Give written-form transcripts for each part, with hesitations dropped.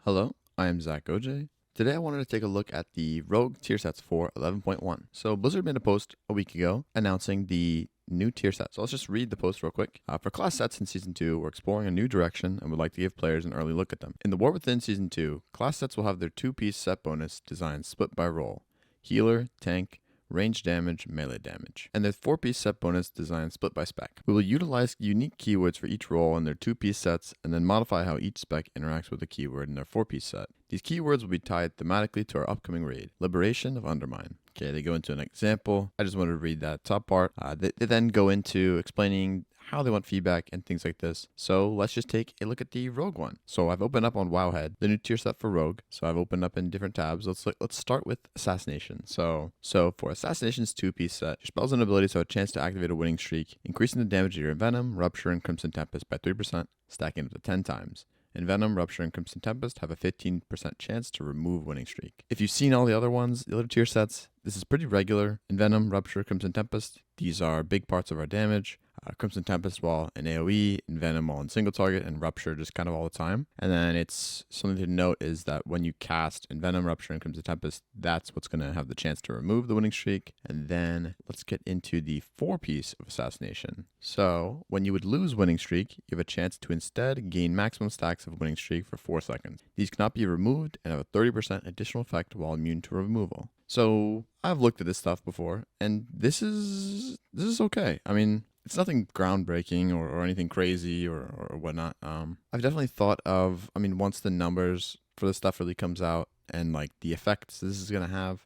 Hello, I am Zach OJ. Today I wanted to take a look at the Rogue tier sets for 11.1. So Blizzard made a post a week ago announcing the new tier set. So let's just read the post real quick. For class sets in Season 2, we're exploring a new direction and would like to give players an early look at them. In the War Within Season 2, class sets will have their 2-piece set bonus design split by role. Healer, tank, range damage, melee damage, and their 4-piece set bonus design split by spec. We will utilize unique keywords for each role in their 2-piece sets and then modify how each spec interacts with a keyword in their 4-piece set. These keywords will be tied thematically to our upcoming raid, Liberation of Undermine. Okay, they go into an example. I just wanted to read that top part. They then go into explaining how they want feedback and things like this. So let's just take a look at the Rogue one. So I've opened up on Wowhead, the new tier set for Rogue. So I've opened up in different tabs. Let's start with Assassination. So for Assassination's 2-piece set, your spells and abilities have a chance to activate a winning streak, increasing the damage of your Venom, Rupture, and Crimson Tempest by 3%, stacking up to 10 times. And Venom, Rupture, and Crimson Tempest have a 15% chance to remove winning streak. If you've seen all the other ones, the other tier sets, this is pretty regular. In Venom, Rupture, Crimson Tempest, these are big parts of our damage. Crimson Tempest while in AoE, and Venom while in single target, and Rupture just kind of all the time. And then it's something to note is that when you cast in Venom, Rupture, and Crimson Tempest, that's what's going to have the chance to remove the winning streak. And then let's get into the 4-piece of Assassination. So when you would lose winning streak, you have a chance to instead gain maximum stacks of winning streak for 4 seconds. These cannot be removed and have a 30% additional effect while immune to removal. So I've looked at this stuff before, and this is okay. I mean, it's nothing groundbreaking or anything crazy or whatnot. I've definitely thought of, once the numbers for this stuff really comes out and like the effects this is going to have,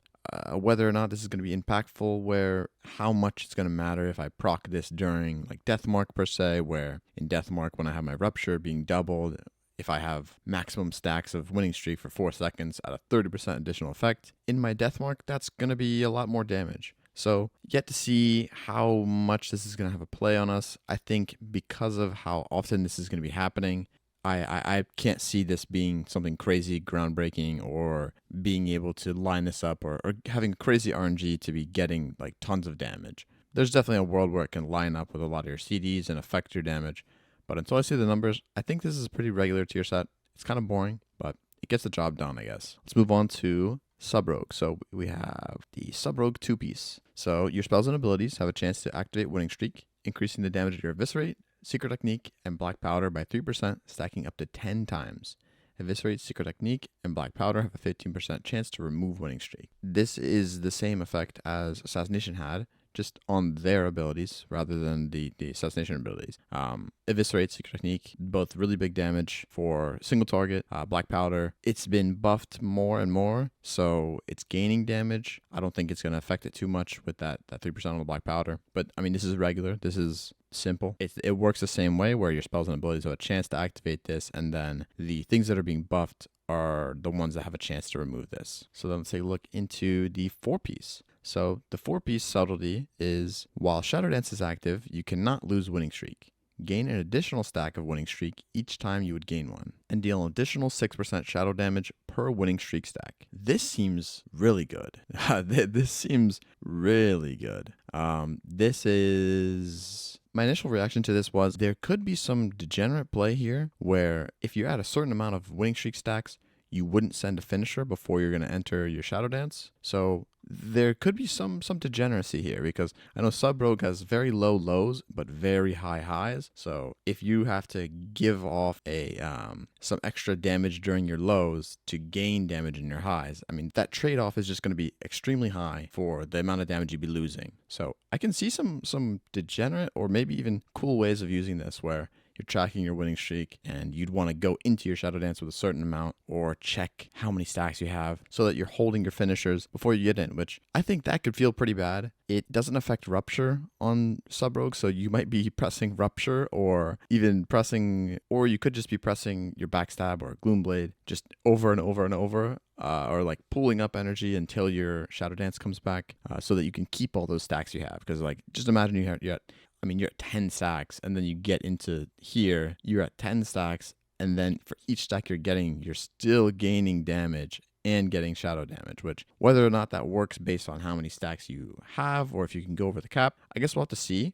whether or not this is going to be impactful, where how much it's going to matter if I proc this during like Deathmark per se, where in Deathmark when I have my Rupture being doubled, if I have maximum stacks of winning streak for 4 seconds at a 30% additional effect, in my Deathmark, that's going to be a lot more damage. So yet to see how much this is going to have a play on us. I think because of how often this is going to be happening, I can't see this being something crazy, groundbreaking, or being able to line this up or having crazy RNG to be getting like tons of damage. There's definitely a world where it can line up with a lot of your CDs and affect your damage. But until I see the numbers, I think this is a pretty regular tier set. It's kind of boring, but it gets the job done, I guess. Let's move on to Sub-Rogue. So we have the Sub-Rogue 2-piece. So your spells and abilities have a chance to activate winning streak, increasing the damage of your Eviscerate, Secret Technique, and Black Powder by 3%, stacking up to 10 times. Eviscerate, Secret Technique, and Black Powder have a 15% chance to remove winning streak. This is the same effect as Assassination had, just on their abilities rather than the Assassination abilities. Eviscerate, Secret Technique, both really big damage for single target. Black Powder, it's been buffed more and more, so it's gaining damage. I don't think it's going to affect it too much with that 3% on the Black Powder. But, this is regular. This is simple. It works the same way where your spells and abilities have a chance to activate this, and then the things that are being buffed are the ones that have a chance to remove this. So then let's take a look into the 4-piece. So the 4-piece Subtlety is, while Shadow Dance is active, you cannot lose winning streak. Gain an additional stack of winning streak each time you would gain one, and deal an additional 6% shadow damage per winning streak stack. This seems really good. This seems really good. My initial reaction to this was there could be some degenerate play here where if you're at a certain amount of winning streak stacks, you wouldn't send a finisher before you're going to enter your Shadow Dance. So there could be some degeneracy here, because I know Sub-Rogue has very low lows but very high highs. So if you have to give off some extra damage during your lows to gain damage in your highs, that trade-off is just going to be extremely high for the amount of damage you'd be losing. So I can see some degenerate or maybe even cool ways of using this where you're tracking your winning streak and you'd want to go into your Shadow Dance with a certain amount or check how many stacks you have so that you're holding your finishers before you get in, which I think that could feel pretty bad. It doesn't affect Rupture on Sub-Rogue, so you might be pressing Rupture or you could just be pressing your Backstab or Gloomblade just over and over and over. Or like pulling up energy until your Shadow Dance comes back, so that you can keep all those stacks you have. Because just imagine you're at 10 stacks, and then you get into here, you're at 10 stacks, and then for each stack you're still gaining damage and getting shadow damage, which whether or not that works based on how many stacks you have or if you can go over the cap, I guess we'll have to see.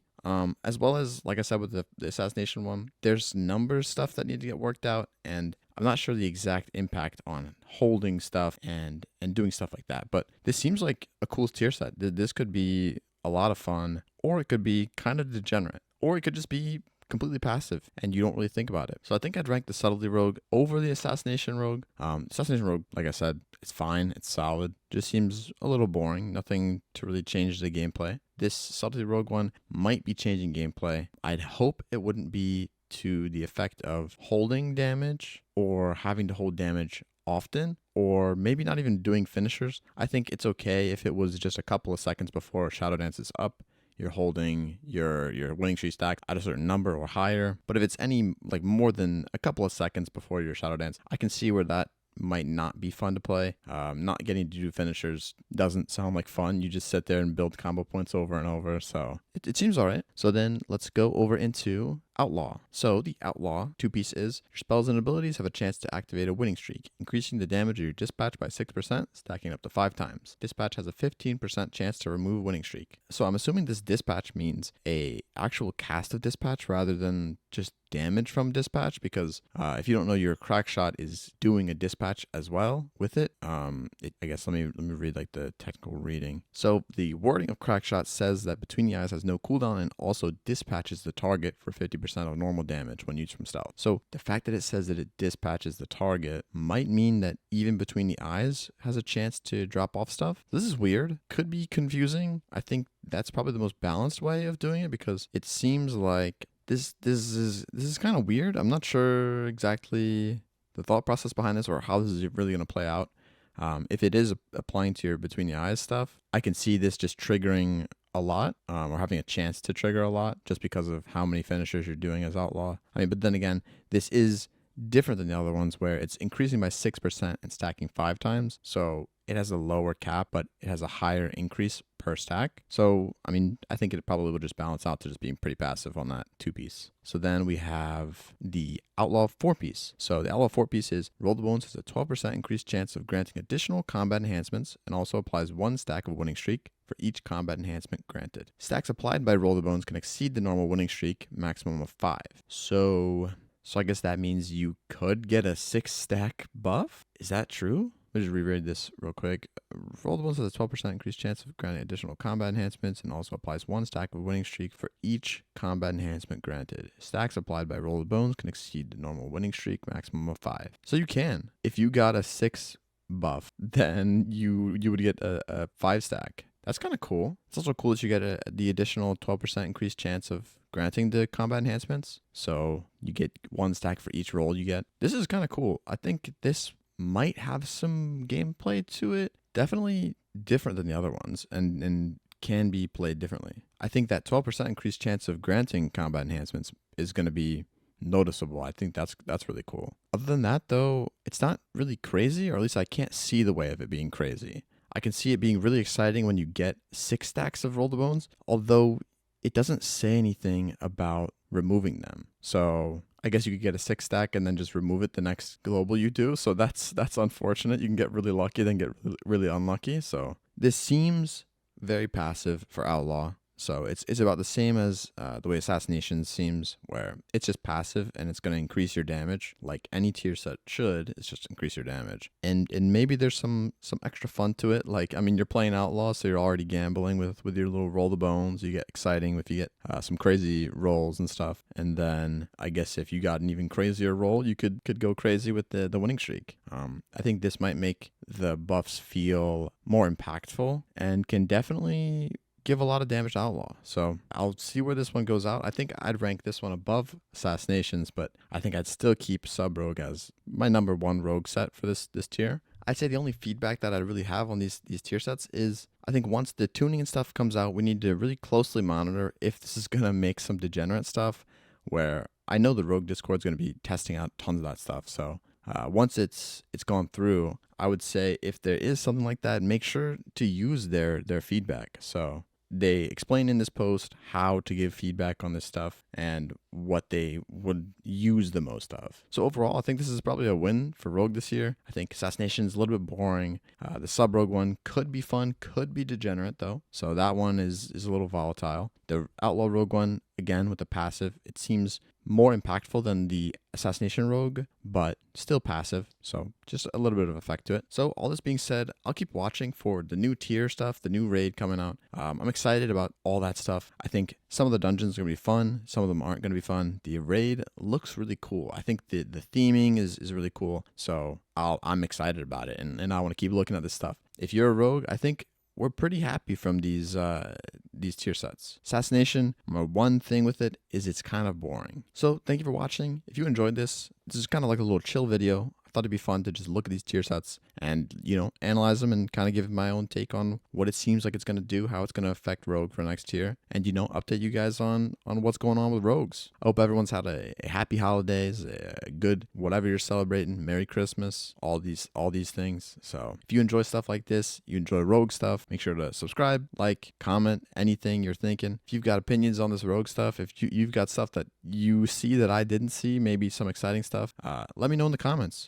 As well as, like I said, with the assassination one, there's number stuff that need to get worked out, and I'm not sure the exact impact on holding stuff and doing stuff like that. But this seems like a cool tier set. This could be a lot of fun, or it could be kind of degenerate, or it could just be completely passive and you don't really think about it. So I think I'd rank the Subtlety Rogue over the Assassination Rogue. Assassination Rogue, like I said, it's fine, it's solid, just seems a little boring, nothing to really change the gameplay. This Subtlety Rogue one might be changing gameplay. I'd hope it wouldn't be to the effect of holding damage or having to hold damage often, or maybe not even doing finishers. I think it's okay if it was just a couple of seconds before Shadow Dance is up, you're holding your winning streak stack at a certain number or higher. But if it's any like more than a couple of seconds before your Shadow Dance, I can see where that might not be fun to play. Not getting to do finishers doesn't sound like fun. You just sit there and build combo points over and over. So it seems all right. So then let's go over into Outlaw. So the Outlaw two-piece is your spells and abilities have a chance to activate a winning streak, increasing the damage of your dispatch by 6%, stacking up to 5 times. Dispatch has a 15% chance to remove winning streak. So I'm assuming this dispatch means a actual cast of dispatch rather than just damage from dispatch, because if you don't know, your crack shot is doing a dispatch as well with it. I guess let me read like the technical reading. So the wording of crack shot says that between the eyes has no cooldown and also dispatches the target for 50% of normal damage when used from stealth. So the fact that it says that it dispatches the target might mean that even between the eyes has a chance to drop off stuff. This is weird. Could be confusing. I think that's probably the most balanced way of doing it, because it seems like this is kind of weird. I'm not sure exactly the thought process behind this or how this is really going to play out. If it is applying to your between the eyes stuff, I can see this just triggering a lot, or having a chance to trigger a lot just because of how many finishers you're doing as Outlaw. I mean, but then again, this is different than the other ones where it's increasing by 6% and stacking 5 times. So it has a lower cap, but it has a higher increase per stack. So, I mean, I think it probably would just balance out to just being pretty passive on that 2-piece. So then we have the Outlaw 4-piece. So the Outlaw 4-piece is Roll the Bones has a 12% increased chance of granting additional combat enhancements and also applies 1 stack of winning streak for each combat enhancement granted. Stacks applied by Roll the Bones can exceed the normal winning streak, maximum of 5. So I guess that means you could get a 6-stack buff? Is that true? Let me just reread this real quick. Roll the Bones has a 12% increased chance of granting additional combat enhancements and also applies 1 stack of winning streak for each combat enhancement granted. Stacks applied by Roll the Bones can exceed the normal winning streak, maximum of 5. So you can. If you got a 6 buff, then you would get a 5 stack. That's kind of cool. It's also cool that you get the additional 12% increased chance of granting the combat enhancements. So you get 1 stack for each roll you get. This is kind of cool. I think this might have some gameplay to it. Definitely different than the other ones and can be played differently. I think that 12% increased chance of granting combat enhancements is going to be noticeable. I think that's really cool. Other than that, though, it's not really crazy, or at least I can't see the way of it being crazy. I can see it being really exciting when you get 6 stacks of Roll the Bones, although it doesn't say anything about removing them. So I guess you could get a 6 stack and then just remove it the next global you do. So that's unfortunate. You can get really lucky, then get really unlucky. So this seems very passive for Outlaw. So it's about the same as the way Assassination seems, where it's just passive and it's going to increase your damage like any tier set should. It's just increase your damage. And maybe there's some extra fun to it. Like, I mean, you're playing Outlaw, so you're already gambling with your little Roll the Bones. You get exciting if you get some crazy rolls and stuff. And then I guess if you got an even crazier roll, you could go crazy with the winning streak. I think this might make the buffs feel more impactful and can definitely give a lot of damage to Outlaw. So I'll see where this one goes out. I think I'd rank this one above Assassinations, but I think I'd still keep Sub Rogue as my number 1 rogue set for this tier. I'd say the only feedback that I really have on these tier sets is I think once the tuning and stuff comes out, we need to really closely monitor if this is going to make some degenerate stuff, where I know the Rogue Discord is going to be testing out tons of that stuff. So once it's gone through, I would say if there is something like that, make sure to use their feedback. So they explain in this post how to give feedback on this stuff and what they would use the most of. So overall, I think this is probably a win for Rogue this year. I think Assassination is a little bit boring. The Sub Rogue one could be fun, could be degenerate though. So that one is a little volatile. The Outlaw Rogue one, again with the passive, it seems more impactful than the Assassination Rogue, but still passive, so just a little bit of effect to it. So all this being said, I'll keep watching for the new tier stuff, the new raid coming out. I'm excited about all that stuff. I think some of the dungeons are going to be fun, some of them aren't going to be fun. The raid looks really cool. I think the theming is really cool, so I'm excited about it, and I want to keep looking at this stuff. If you're a rogue, I think we're pretty happy from these tier sets. Assassination, my one thing with it is it's kind of boring. So thank you for watching. If you enjoyed this is kind of like a little chill video. I thought it'd be fun to just look at these tier sets and, analyze them and kind of give my own take on what it seems like it's going to do, how it's going to affect Rogue for next tier, and, update you guys on what's going on with Rogues. I hope everyone's had a happy holidays, a good whatever you're celebrating, Merry Christmas, all these things. So if you enjoy stuff like this, you enjoy Rogue stuff, make sure to subscribe, like, comment, anything you're thinking. If you've got opinions on this Rogue stuff, if you've got stuff that you see that I didn't see, maybe some exciting stuff, let me know in the comments.